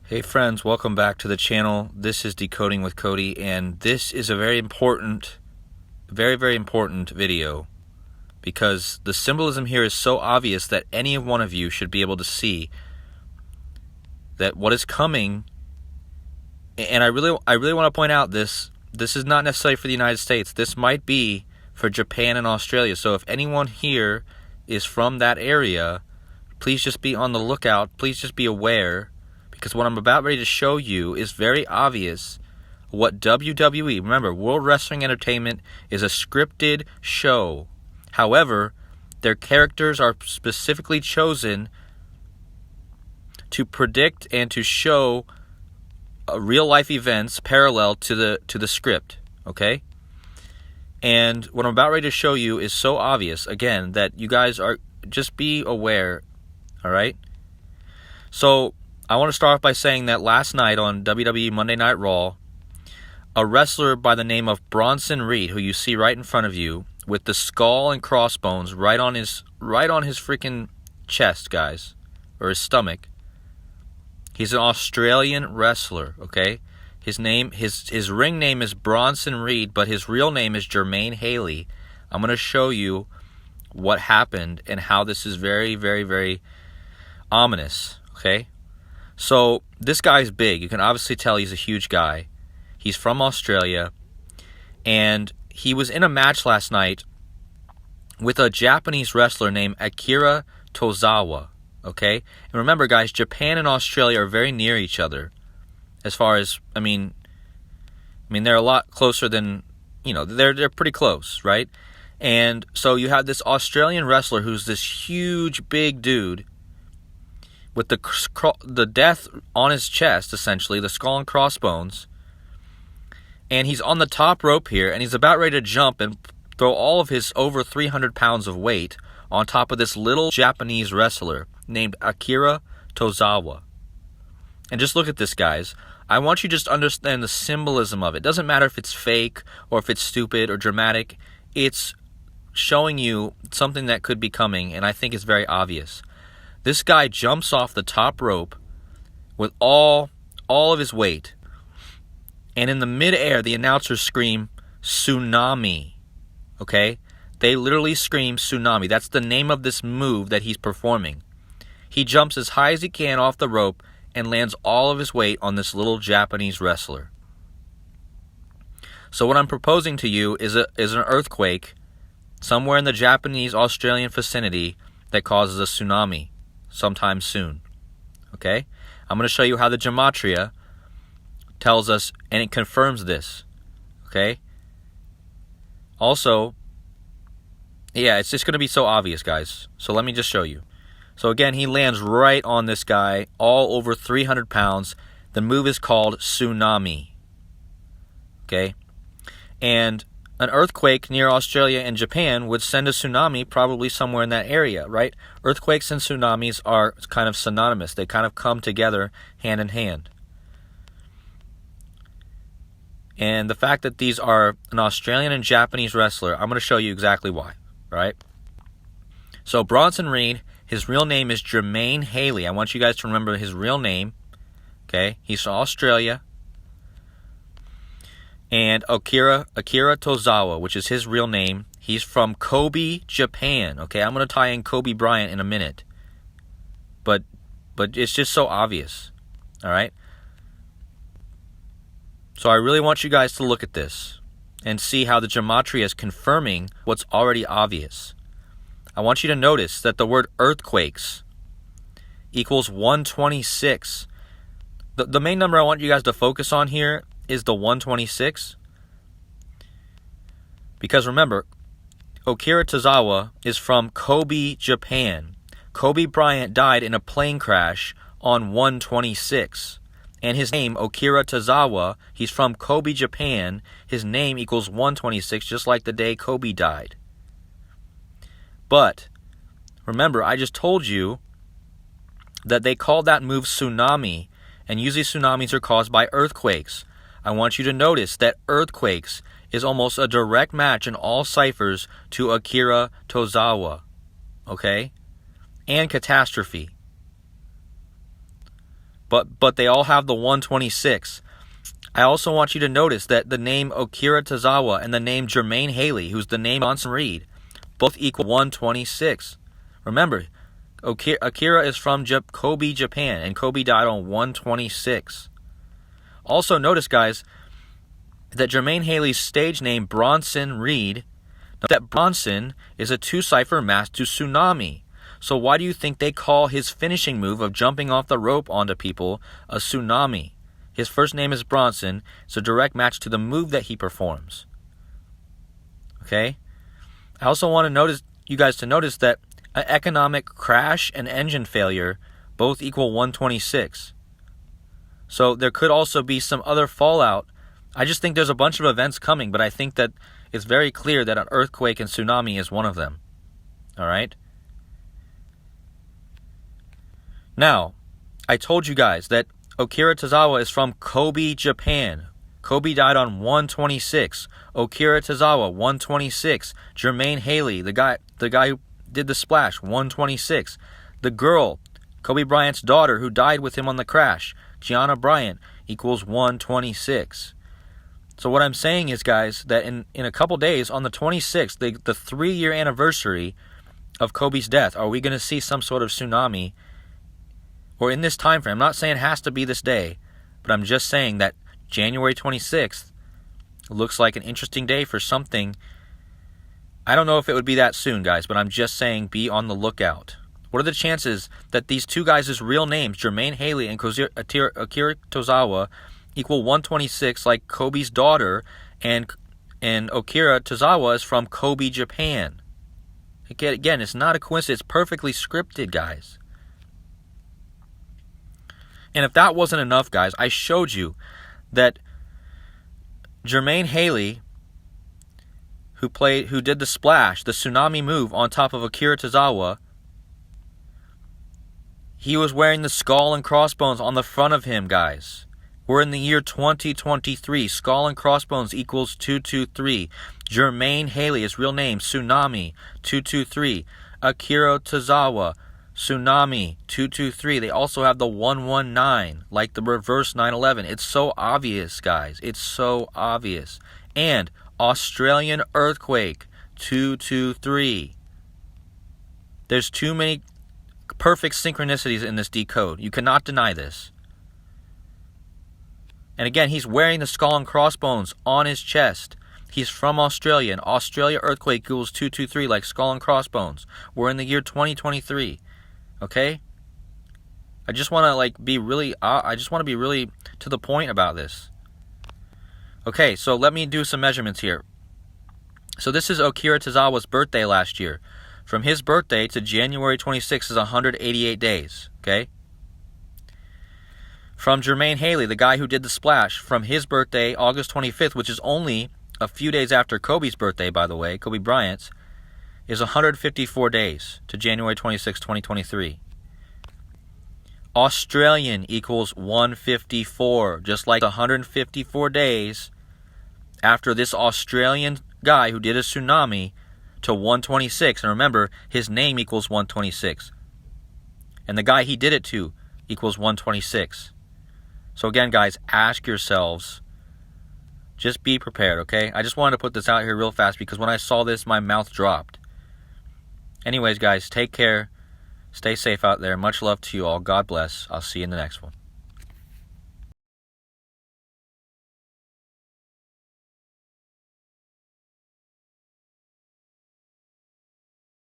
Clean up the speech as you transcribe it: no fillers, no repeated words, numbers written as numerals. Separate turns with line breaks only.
Hey friends, welcome back to the channel. This is Decoding with Cody, and this is a very important video because the symbolism here is so obvious that any one of you should be able to see that what is coming. And I really want to point out this is not necessarily for the United States. This might be for Japan and Australia. So if anyone here is from that area, please just be on the lookout. Please just be aware, because what I'm about ready to show you is very obvious what WWE, remember, World Wrestling Entertainment is a scripted show. However, their characters are specifically chosen to predict and to show real-life events parallel to the script, okay? And what I'm about ready to show you is so obvious, again, that you guys are, just be aware, all right? So I want to start off by saying that last night on WWE Monday Night Raw, a wrestler by the name of Bronson Reed, who you see right in front of you, with the skull and crossbones right on his freaking chest, guys, or his stomach. He's an Australian wrestler, okay? His ring name is Bronson Reed, but his real name is Jermaine Haley. I'm going to show you what happened and how this is very, very, very ominous, okay? So this guy's big. You can obviously tell he's a huge guy. He's from Australia, and he was in a match last night with a Japanese wrestler named Akira Tozawa, okay? And remember, guys, Japan and Australia are very near each other as far as, I mean they're a lot closer than, they're pretty close, right? And so you have this Australian wrestler who's this huge, big dude with the death on his chest, essentially, the skull and crossbones. And he's on the top rope here, and he's about ready to jump and throw all of his over 300 pounds of weight on top of this little Japanese wrestler named Akira Tozawa. And just look at this, guys. I want you to just understand the symbolism of it. It doesn't matter if it's fake or if it's stupid or dramatic. It's showing you something that could be coming, and I think it's very obvious. This guy jumps off the top rope with all of his weight. And in the midair, the announcers scream, "Tsunami." Okay? They literally scream tsunami. That's the name of this move that he's performing. He jumps as high as he can off the rope and lands all of his weight on this little Japanese wrestler. So what I'm proposing to you is an earthquake somewhere in the Japanese-Australian vicinity that causes a tsunami sometime soon. Okay? I'm going to show you how the gematria tells us, and it confirms this. Okay? Also, yeah, it's just going to be so obvious, guys. So let me just show you. So again, he lands right on this guy, all over 300 pounds. The move is called tsunami. Okay? And an earthquake near Australia and Japan would send a tsunami probably somewhere in that area, right? Earthquakes and tsunamis are kind of synonymous. They kind of come together hand in hand. And the fact that these are an Australian and Japanese wrestler, I'm going to show you exactly why, right? So Bronson Reed, his real name is Jermaine Haley. I want you guys to remember his real name, okay? He's from Australia. And Akira Tozawa, which is his real name, he's from Kobe, Japan. Okay, I'm going to tie in Kobe Bryant in a minute. But it's just so obvious. All right? So I really want you guys to look at this and see how the gematria is confirming what's already obvious. I want you to notice that the word earthquakes equals 126. The main number I want you guys to focus on here is the 126. Because remember, Akira Tozawa is from Kobe, Japan. Kobe Bryant died in a plane crash on 126. And his name, Akira Tozawa, he's from Kobe, Japan. His name equals 126, just like the day Kobe died. But remember, I just told you that they called that move tsunami, and usually tsunamis are caused by earthquakes. I want you to notice that earthquakes is almost a direct match in all ciphers to Akira Tozawa, okay? And Catastrophe. but they all have the 126. I also want you to notice that the name Akira Tozawa and the name Jermaine Haley, who's the name Johnson Reed, both equal 126. Remember, Akira is from Kobe, Japan, and Kobe died on 126. Also notice, guys, that Jermaine Haley's stage name, Bronson Reed, that Bronson is a two-cipher match to Tsunami. So why do you think they call his finishing move of jumping off the rope onto people a Tsunami? His first name is Bronson. It's a direct match to the move that he performs. Okay? I also want you guys to notice that an economic crash and engine failure both equal 126. So there could also be some other fallout. I just think there's a bunch of events coming, but I think that it's very clear that an earthquake and tsunami is one of them. All right? Now, I told you guys that Akira Tozawa is from Kobe, Japan. Kobe died on 126. Akira Tozawa, 126. Jermaine Haley, the guy who did the splash, 126. The girl, Kobe Bryant's daughter, who died with him on the crash, Gianna Bryant, equals 126. So what I'm saying is, guys, that in a couple days, on the 26th, the 3-year anniversary of Kobe's death, are we going to see some sort of tsunami? Or in this time frame? I'm not saying it has to be this day, but I'm just saying that January 26th looks like an interesting day for something. I don't know if it would be that soon, guys, but I'm just saying be on the lookout. What are the chances that these two guys' real names, Jermaine Haley and Akira Tozawa, equal 126 like Kobe's daughter, and Akira Tozawa is from Kobe, Japan? Again, it's not a coincidence. It's perfectly scripted, guys. And if that wasn't enough, guys, I showed you that Jermaine Haley, who did the splash, the tsunami move on top of Akira Tozawa, he was wearing the skull and crossbones on the front of him, guys. We're in the year 2023. Skull and crossbones equals 223. Jermaine Haley, his real name, Tsunami, 223. Akira Tozawa, Tsunami, 223. They also have the 119, like the reverse 9/11. It's so obvious, guys. It's so obvious. And Australian earthquake, 223. There's too many perfect synchronicities in this decode. You cannot deny this. And again, he's wearing the skull and crossbones on his chest. He's from Australia. And Australia earthquake equals 223, like skull and crossbones. We're in the year 2023. Okay? I just want to be really to the point about this. Okay, so let me do some measurements here. So this is Akira Tozawa's birthday last year. From his birthday to January 26th is 188 days. Okay? From Jermaine Haley, the guy who did the splash, from his birthday, August 25th, which is only a few days after Kobe's birthday, by the way, Kobe Bryant's, is 154 days to January 26, 2023. Australian equals 154, just like 154 days after this Australian guy who did a tsunami to 126. And remember, his name equals 126. And the guy he did it to equals 126. So again, guys, ask yourselves, just be prepared, okay? I just wanted to put this out here real fast because when I saw this, my mouth dropped. Anyways, guys, take care. Stay safe out there. Much love to you all. God bless. I'll see you in the next one.